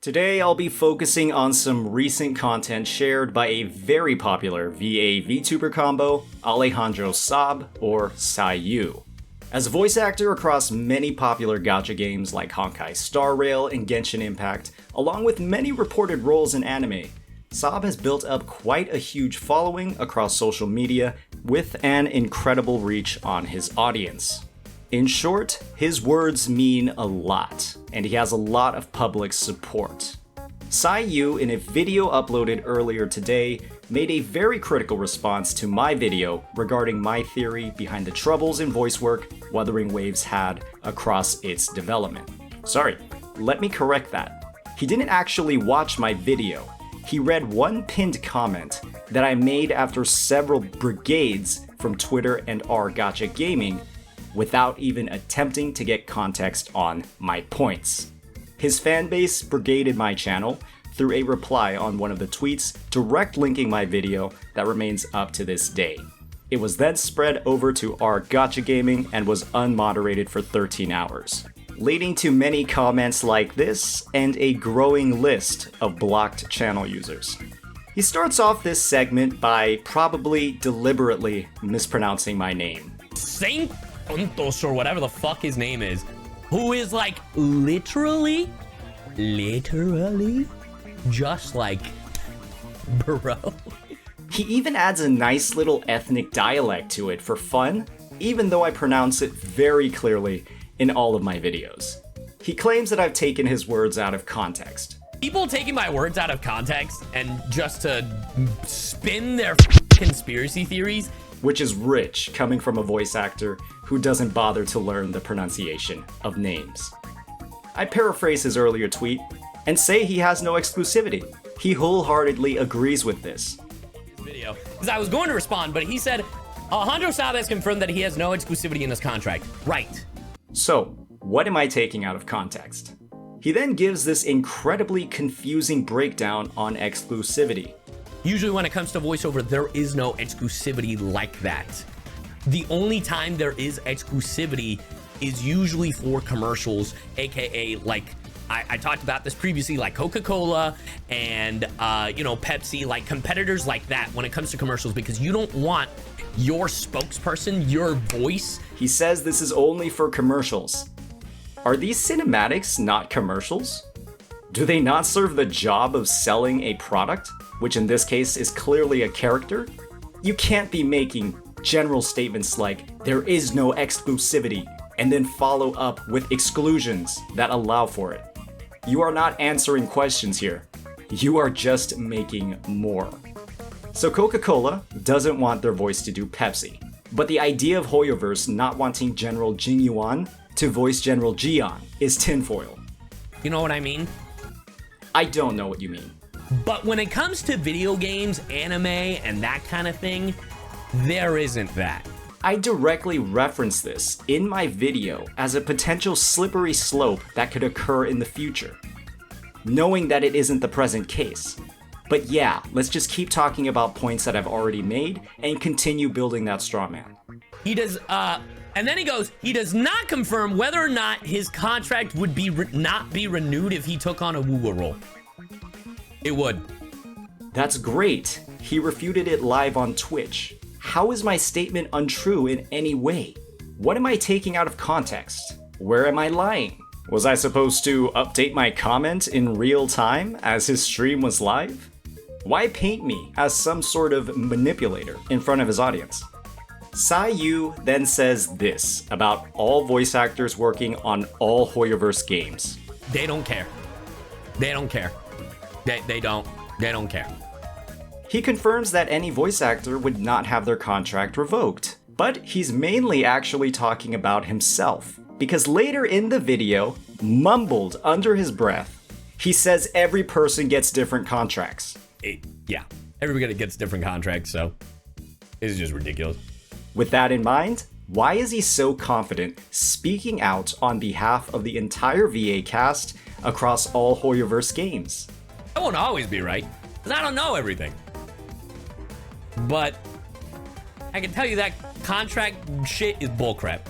Today I'll be focusing on some recent content shared by a very popular VA VTuber combo, Alejandro Saab, or Sayu. As a voice actor across many popular gacha games like Honkai Star Rail and Genshin Impact, along with many reported roles in anime, Saab has built up quite a huge following across social media with an incredible reach on his audience. In short, his words mean a lot, and he has a lot of public support. Sayu, in a video uploaded earlier today, made a very critical response to my video regarding my theory behind the troubles in voice work Wuthering Waves had across its development. Sorry, let me correct that. He didn't actually watch my video. He read one pinned comment that I made after several brigades from Twitter and r/gacha gaming without even attempting to get context on my points. His fanbase brigaded my channel through a reply on one of the tweets direct linking my video that remains up to this day. It was then spread over to r/gacha gaming and was unmoderated for 13 hours, leading to many comments like this and a growing list of blocked channel users. He starts off this segment by probably deliberately mispronouncing my name. Saint Untos, or whatever the fuck his name is, who is like literally just like bro. He even adds a nice little ethnic dialect to it for fun, even though I pronounce it very clearly in all of my videos. He claims that I've taken his words out of context. People taking my words out of context and just to spin their conspiracy theories, which is rich coming from a voice actor who doesn't bother to learn the pronunciation of names. I paraphrase his earlier tweet and say he has no exclusivity. He wholeheartedly agrees with this. Video, because I was going to respond, but he said, Alejandro Saab has confirmed that he has no exclusivity in this contract. Right. So, what am I taking out of context? He then gives this incredibly confusing breakdown on exclusivity. Usually when it comes to voiceover, there is no exclusivity like that. The only time there is exclusivity is usually for commercials, aka like I talked about this previously, like Coca-Cola and Pepsi, like competitors like that when it comes to commercials, because you don't want your spokesperson, your voice. He says this is only for commercials. Are these cinematics not commercials? Do they not serve the job of selling a product, which in this case is clearly a character? You can't be making general statements like, there is no exclusivity, and then follow up with exclusions that allow for it. You are not answering questions here. You are just making more. So Coca-Cola doesn't want their voice to do Pepsi, but the idea of Hoyoverse not wanting General Jing Yuan to voice General Jian is tinfoil. You know what I mean? I don't know what you mean. But when it comes to video games, anime, and that kind of thing, there isn't that. I directly reference this in my video as a potential slippery slope that could occur in the future, knowing that it isn't the present case. But yeah, let's just keep talking about points that I've already made and continue building that straw man. He does, and then he goes, he does not confirm whether or not his contract would be not be renewed if he took on a Wuwa role. It would. That's great. He refuted it live on Twitch. How is my statement untrue in any way? What am I taking out of context? Where am I lying? Was I supposed to update my comment in real time as his stream was live? Why paint me as some sort of manipulator in front of his audience? Sayu then says this about all voice actors working on all Hoyoverse games. They don't care. They don't care. They don't care. He confirms that any voice actor would not have their contract revoked, but he's mainly actually talking about himself, because later in the video, mumbled under his breath, he says every person gets different contracts. Yeah, everybody gets different contracts, so it's just ridiculous. With that in mind, why is he so confident speaking out on behalf of the entire VA cast across all Hoyoverse games? I won't always be right, because I don't know everything. But I can tell you that contract shit is bullcrap.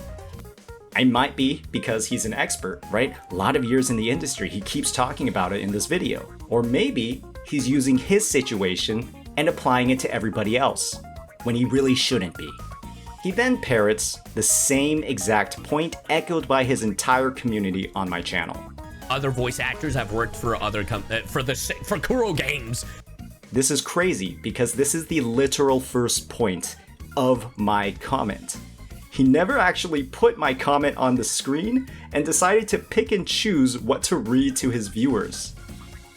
I might be because he's an expert, right? A lot of years in the industry, he keeps talking about it in this video. Or maybe he's using his situation and applying it to everybody else, when he really shouldn't be. He then parrots the same exact point echoed by his entire community on my channel. Other voice actors have worked for for Kuro Games. This is crazy because this is the literal first point of my comment. He never actually put my comment on the screen and decided to pick and choose what to read to his viewers.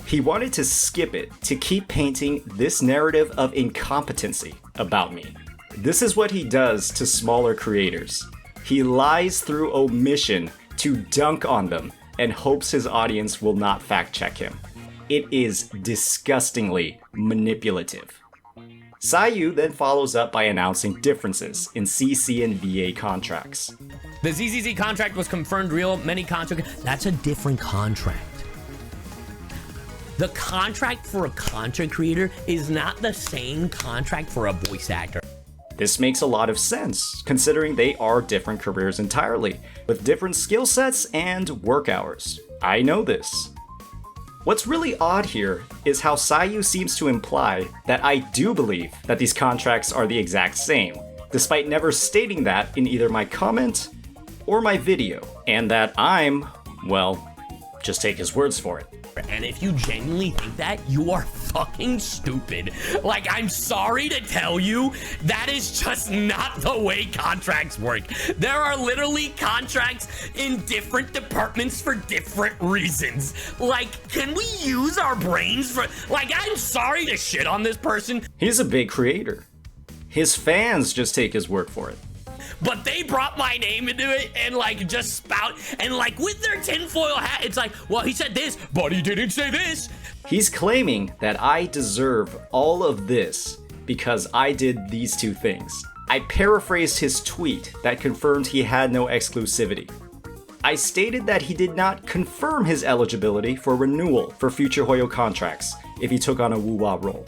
He wanted to skip it to keep painting this narrative of incompetency about me. This is what he does to smaller creators. He lies through omission to dunk on them and hopes his audience will not fact check him. It is disgustingly manipulative. Sayu then follows up by announcing differences in CC and VA contracts. The ZZZ contract was confirmed real, many contracts. That's a different contract. The contract for a content creator is not the same contract for a voice actor. This makes a lot of sense, considering they are different careers entirely, with different skill sets and work hours. I know this. What's really odd here is how Sayu seems to imply that I do believe that these contracts are the exact same, despite never stating that in either my comment or my video, and that I'm, well, just take his words for it. And if you genuinely think that, you are fucking stupid. Like, I'm sorry to tell you, that is just not the way contracts work. There are literally contracts in different departments for different reasons. Like, can we use our brains for, like, I'm sorry to shit on this person. He's a big creator. His fans just take his word for it. But they brought my name into it and like just spout and like with their tinfoil hat, it's like, well, he said this, but he didn't say this. He's claiming that I deserve all of this because I did these two things. I paraphrased his tweet that confirmed he had no exclusivity. I stated that he did not confirm his eligibility for renewal for future Hoyo contracts if he took on a Wuwa role.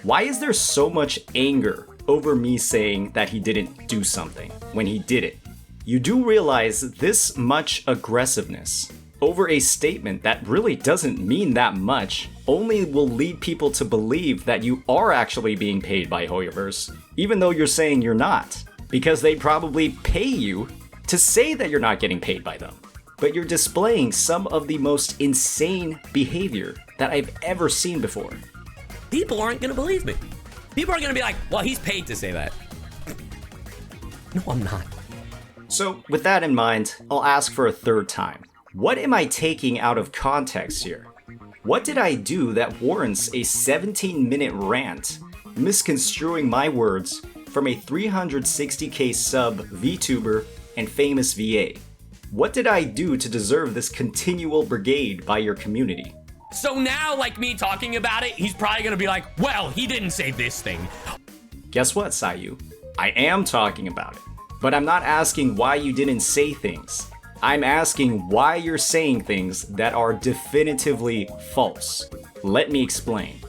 Why is there so much anger over me saying that he didn't do something when he did it? You do realize this much aggressiveness over a statement that really doesn't mean that much only will lead people to believe that you are actually being paid by Hoyoverse, even though you're saying you're not, because they probably pay you to say that you're not getting paid by them. But you're displaying some of the most insane behavior that I've ever seen before. People aren't gonna believe me. People are gonna be like, well, he's paid to say that. No, I'm not. So with that in mind, I'll ask for a third time. What am I taking out of context here? What did I do that warrants a 17-minute rant, misconstruing my words from a 360k sub VTuber and famous VA? What did I do to deserve this continual brigade by your community? So now, like me talking about it, he's probably gonna be like, well, he didn't say this thing. Guess what, Sayu? I am talking about it. But I'm not asking why you didn't say things. I'm asking why you're saying things that are definitively false. Let me explain.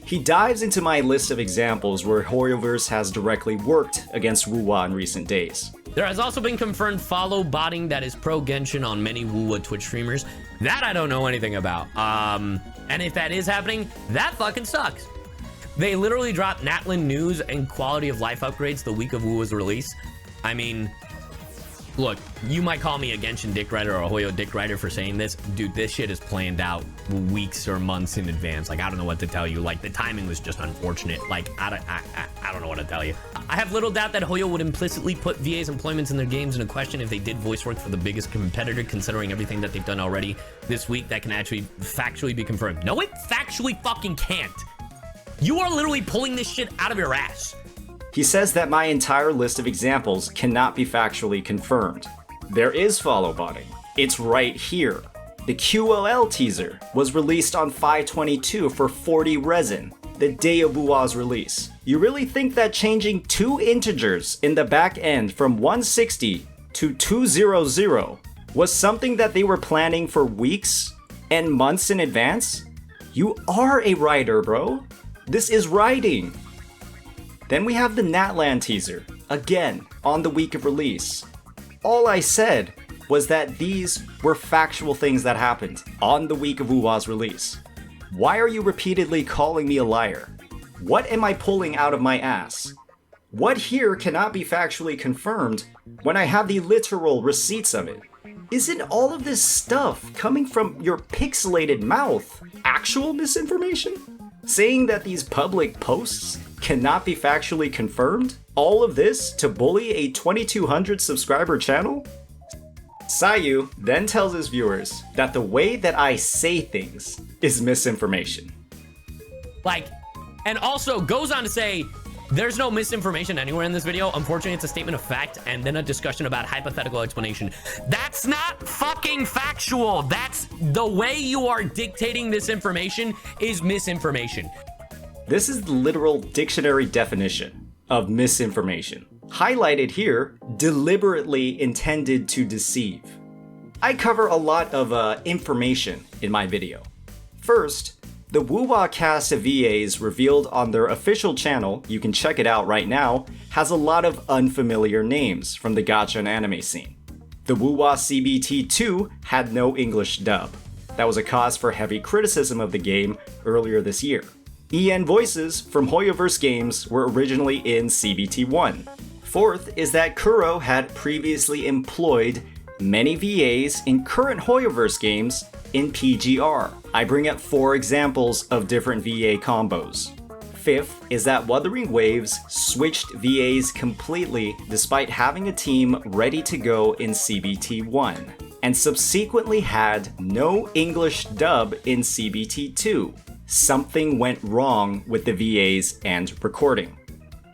He dives into my list of examples where Hoyoverse has directly worked against Wuwa in recent days. There has also been confirmed follow botting that is pro Genshin on many Wuwa Twitch streamers. That I don't know anything about. And if that is happening, that fucking sucks. They literally dropped Natlin news and quality of life upgrades the week of Wuwa's release. I mean, look, you might call me a Genshin dick rider or a Hoyo dick rider for saying this. Dude, this shit is planned out weeks or months in advance. Like, I don't know what to tell you. Like, the timing was just unfortunate. Like, I don't know what to tell you. I have little doubt that Hoyo would implicitly put VA's employments in their games into question if they did voice work for the biggest competitor, considering everything that they've done already this week that can actually factually be confirmed. No, it factually fucking can't. You are literally pulling this shit out of your ass. He says that my entire list of examples cannot be factually confirmed. There is follow botting. It's right here. The QOL teaser was released on 5/22 for 40 resin, the day of Wuwa's release. You really think that changing two integers in the back end from 160 to 200 was something that they were planning for weeks and months in advance? You are a writer, bro. This is writing. Then we have the Natlan teaser, again, on the week of release. All I said was that these were factual things that happened on the week of Wu-Wa's release. Why are you repeatedly calling me a liar? What am I pulling out of my ass? What here cannot be factually confirmed when I have the literal receipts of it? Isn't all of this stuff coming from your pixelated mouth actual misinformation? Saying that these public posts cannot be factually confirmed? All of this to bully a 2,200 subscriber channel? Sayu then tells his viewers that the way that I say things is misinformation. And also goes on to say, there's no misinformation anywhere in this video. Unfortunately, it's a statement of fact and then a discussion about hypothetical explanation. That's not fucking factual. That's the way you are dictating this information is misinformation. This is the literal dictionary definition of misinformation. Highlighted here, deliberately intended to deceive. I cover a lot of information in my video. First, the Wu-Wa cast of VAs revealed on their official channel, you can check it out right now, has a lot of unfamiliar names from the gacha and anime scene. The Wu-Wa CBT2 had no English dub. That was a cause for heavy criticism of the game earlier this year. EN voices from Hoyoverse games were originally in CBT1. Fourth is that Kuro had previously employed many VAs in current Hoyoverse games in PGR. I bring up 4 examples of different VA combos. Fifth is that Wuthering Waves switched VAs completely despite having a team ready to go in CBT1, and subsequently had no English dub in CBT2. Something went wrong with the VAs and recording.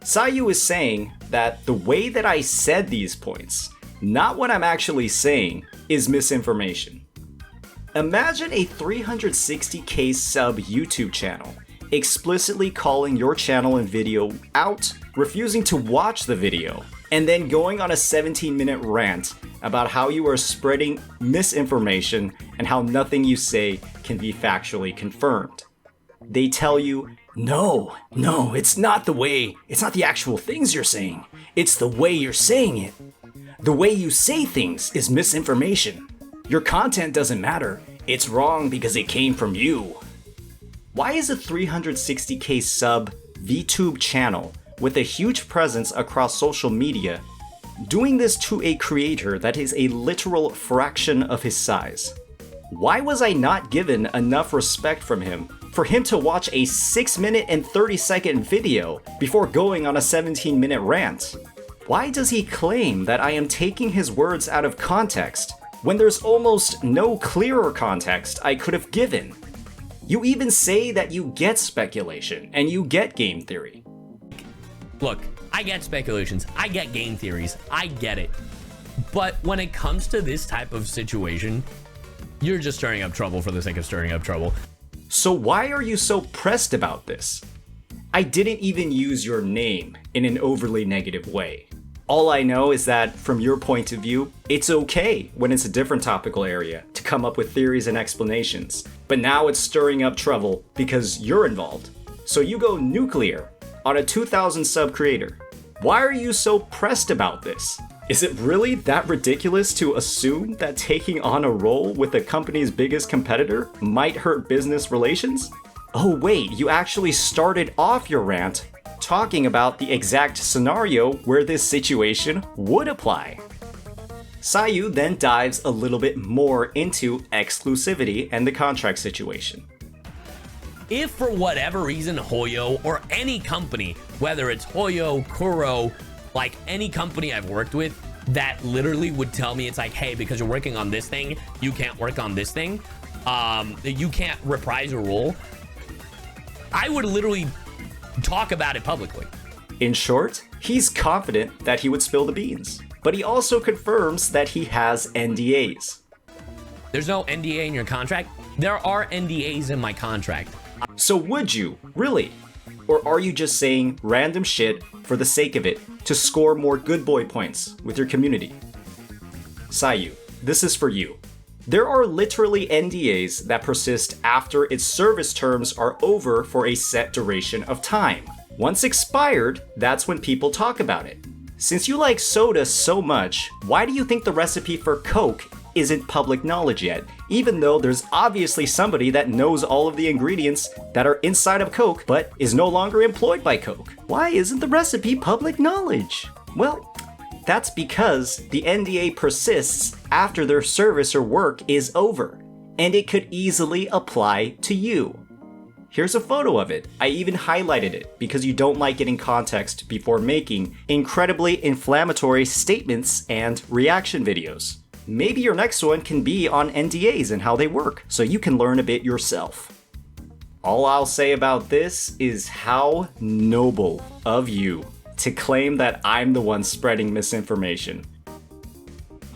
Sayu is saying that the way that I said these points, not what I'm actually saying, is misinformation. Imagine a 360k sub YouTube channel explicitly calling your channel and video out, refusing to watch the video, and then going on a 17-minute rant about how you are spreading misinformation and how nothing you say can be factually confirmed. They tell you, no, it's not the actual things you're saying. It's the way you're saying it. The way you say things is misinformation. Your content doesn't matter. It's wrong because it came from you. Why is a 360k sub VTube channel with a huge presence across social media doing this to a creator that is a literal fraction of his size? Why was I not given enough respect from him for him to watch a 6-minute and 30-second video before going on a 17-minute rant? Why does he claim that I am taking his words out of context when there's almost no clearer context I could have given? You even say that you get speculation and you get game theory. Look, I get speculations, I get game theories, I get it. But when it comes to this type of situation, you're just stirring up trouble for the sake of stirring up trouble. So why are you so pressed about this? I didn't even use your name in an overly negative way. All I know is that, from your point of view, it's okay when it's a different topical area to come up with theories and explanations. But now it's stirring up trouble because you're involved. So you go nuclear on a 2,000 sub creator. Why are you so pressed about this? Is it really that ridiculous to assume that taking on a role with the company's biggest competitor might hurt business relations? Oh wait, you actually started off your rant talking about the exact scenario where this situation would apply. Sayu then dives a little bit more into exclusivity and the contract situation. If for whatever reason Hoyo or any company, whether it's Hoyo, Kuro, like any company I've worked with, that literally would tell me, it's like, hey, because you're working on this thing, you can't work on this thing, you can't reprise a role, I would literally talk about it publicly. In short, he's confident that he would spill the beans, but he also confirms that he has NDAs. There's no NDA in your contract. There are NDAs in my contract. So would you, really? Or are you just saying random shit for the sake of it to score more good boy points with your community? Sayu, this is for you. There are literally NDAs that persist after its service terms are over for a set duration of time. Once expired, that's when people talk about it. Since you like soda so much, why do you think the recipe for Coke isn't public knowledge yet, even though there's obviously somebody that knows all of the ingredients that are inside of Coke but is no longer employed by Coke? Why isn't the recipe public knowledge? Well, that's because the NDA persists after their service or work is over, and it could easily apply to you. Here's a photo of it. I even highlighted it because you don't like getting context before making incredibly inflammatory statements and reaction videos. Maybe your next one can be on NDAs and how they work, so you can learn a bit yourself. All I'll say about this is how noble of you to claim that I'm the one spreading misinformation.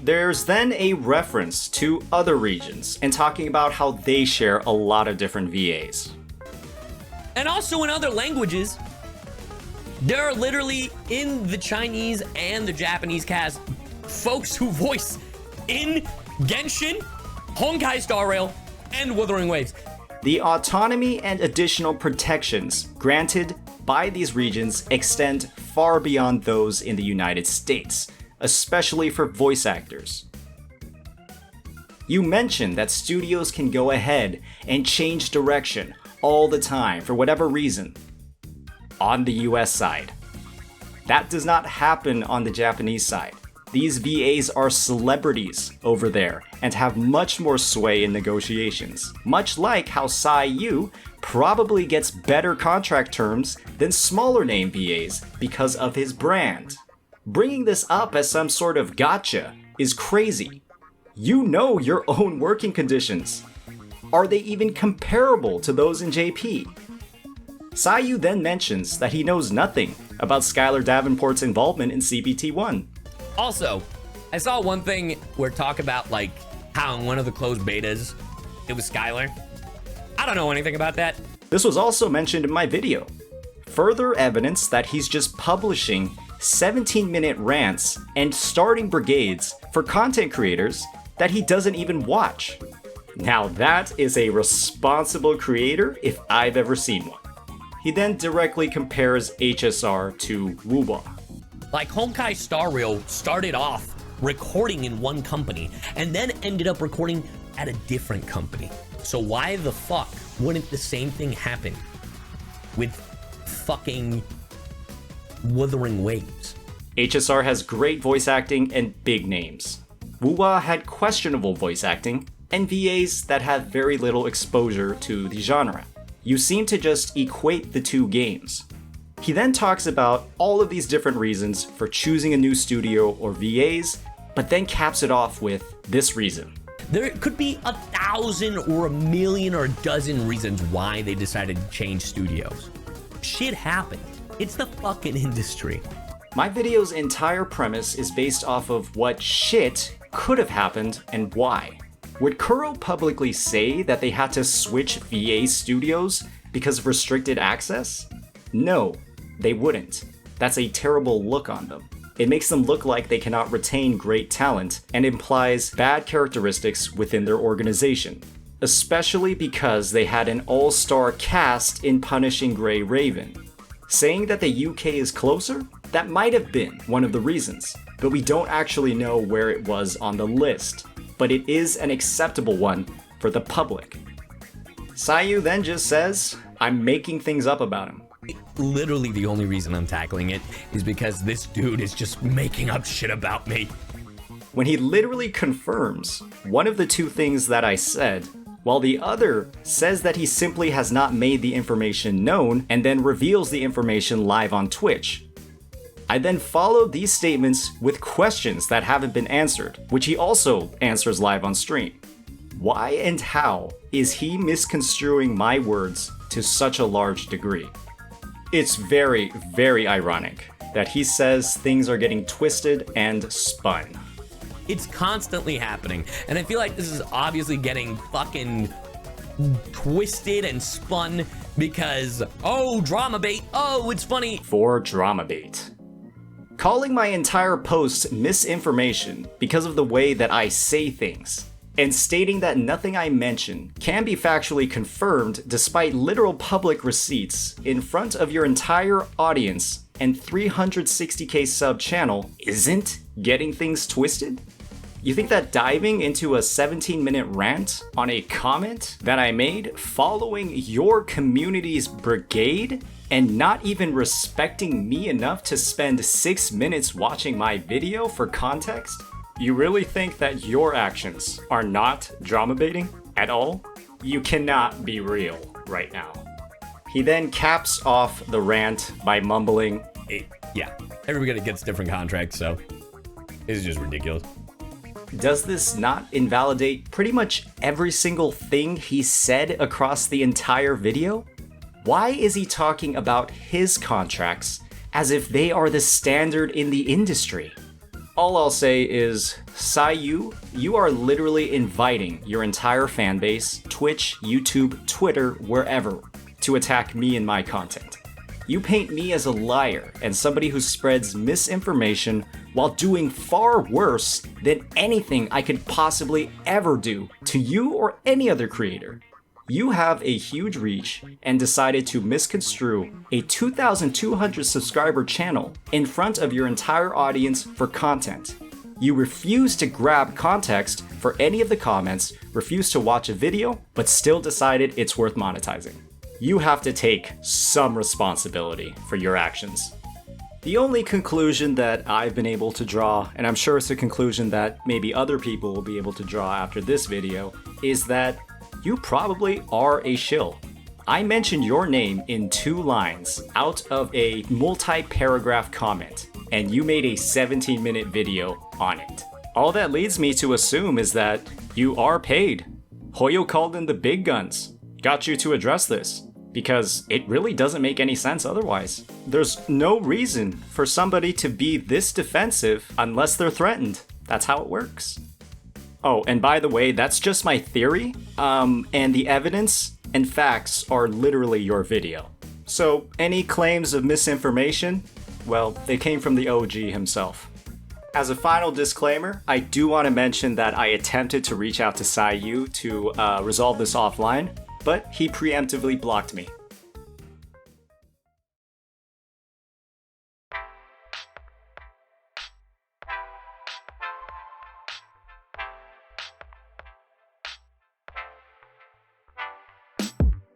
There's then a reference to other regions and talking about how they share a lot of different VAs. And also in other languages, there are literally in the Chinese and the Japanese cast folks who voice in Genshin, Honkai Star Rail, and Wuthering Waves. The autonomy and additional protections granted by these regions extend far beyond those in the United States, especially for voice actors. You mentioned that studios can go ahead and change direction all the time for whatever reason on the US side. That does not happen on the Japanese side. These VAs are celebrities over there and have much more sway in negotiations, much like how Yu probably gets better contract terms than smaller name VAs because of his brand. Bringing this up as some sort of gotcha is crazy. You know your own working conditions. Are they even comparable to those in JP? Yu then mentions that he knows nothing about Skylar Davenport's involvement in CBT1. Also, I saw one thing where talk about like how in one of the closed betas, it was Skylar. I don't know anything about that. This was also mentioned in my video. Further evidence that he's just publishing 17-minute rants and starting brigades for content creators that he doesn't even watch. Now that is a responsible creator if I've ever seen one. He then directly compares HSR to Wuba. Like Honkai Star Rail started off recording in one company and then ended up recording at a different company. So why the fuck wouldn't the same thing happen with fucking Wuthering Waves? HSR has great voice acting and big names. Wuba had questionable voice acting and VAs that have very little exposure to the genre. You seem to just equate the two games. He then talks about all of these different reasons for choosing a new studio or VAs, but then caps it off with this reason. There could be 1,000 or 1,000,000 or a dozen reasons why they decided to change studios. Shit happened. It's the fucking industry. My video's entire premise is based off of what shit could have happened and why. Would Kuro publicly say that they had to switch VA studios because of restricted access? No, they wouldn't. That's a terrible look on them. It makes them look like they cannot retain great talent and implies bad characteristics within their organization, especially because they had an all-star cast in Punishing Grey Raven. Saying that the UK is closer? That might have been one of the reasons, but we don't actually know where it was on the list. But it is an acceptable one for the public. Yu then just says, I'm making things up about him. Literally the only reason I'm tackling it is because this dude is just making up shit about me. When he literally confirms one of the two things that I said, while the other says that he simply has not made the information known and then reveals the information live on Twitch. I then followed these statements with questions that haven't been answered, which he also answers live on stream. Why and how is he misconstruing my words to such a large degree? It's very, very ironic that he says things are getting twisted and spun. It's constantly happening, and I feel like this is obviously getting fucking twisted and spun because, oh, drama bait, oh, it's funny. For drama bait. Calling my entire post misinformation because of the way that I say things, and stating that nothing I mention can be factually confirmed despite literal public receipts in front of your entire audience and 360k sub channel isn't getting things twisted? You think that diving into a 17-minute rant on a comment that I made following your community's brigade and not even respecting me enough to spend 6 minutes watching my video for context? You really think that your actions are not drama baiting at all? You cannot be real right now. He then caps off the rant by mumbling, Yeah, everybody gets different contracts, so this is just ridiculous. Does this not invalidate pretty much every single thing he said across the entire video? Why is he talking about his contracts as if they are the standard in the industry? All I'll say is, Sayu, you are literally inviting your entire fanbase, Twitch, YouTube, Twitter, wherever, to attack me and my content. You paint me as a liar and somebody who spreads misinformation while doing far worse than anything I could possibly ever do to you or any other creator. You have a huge reach and decided to misconstrue a 2,200 subscriber channel in front of your entire audience for content. You refuse to grab context for any of the comments, refuse to watch a video, but still decided it's worth monetizing. You have to take some responsibility for your actions. The only conclusion that I've been able to draw, and I'm sure it's a conclusion that maybe other people will be able to draw after this video, is that you probably are a shill. I mentioned your name in 2 lines out of a multi-paragraph comment, and you made a 17-minute video on it. All that leads me to assume is that you are paid. Hoyo called in the big guns, got you to address this, because it really doesn't make any sense otherwise. There's no reason for somebody to be this defensive unless they're threatened. That's how it works. Oh, and by the way, that's just my theory, and the evidence and facts are literally your video. So any claims of misinformation, well, they came from the OG himself. As a final disclaimer, I do want to mention that I attempted to reach out to Sayu to resolve this offline, but he preemptively blocked me.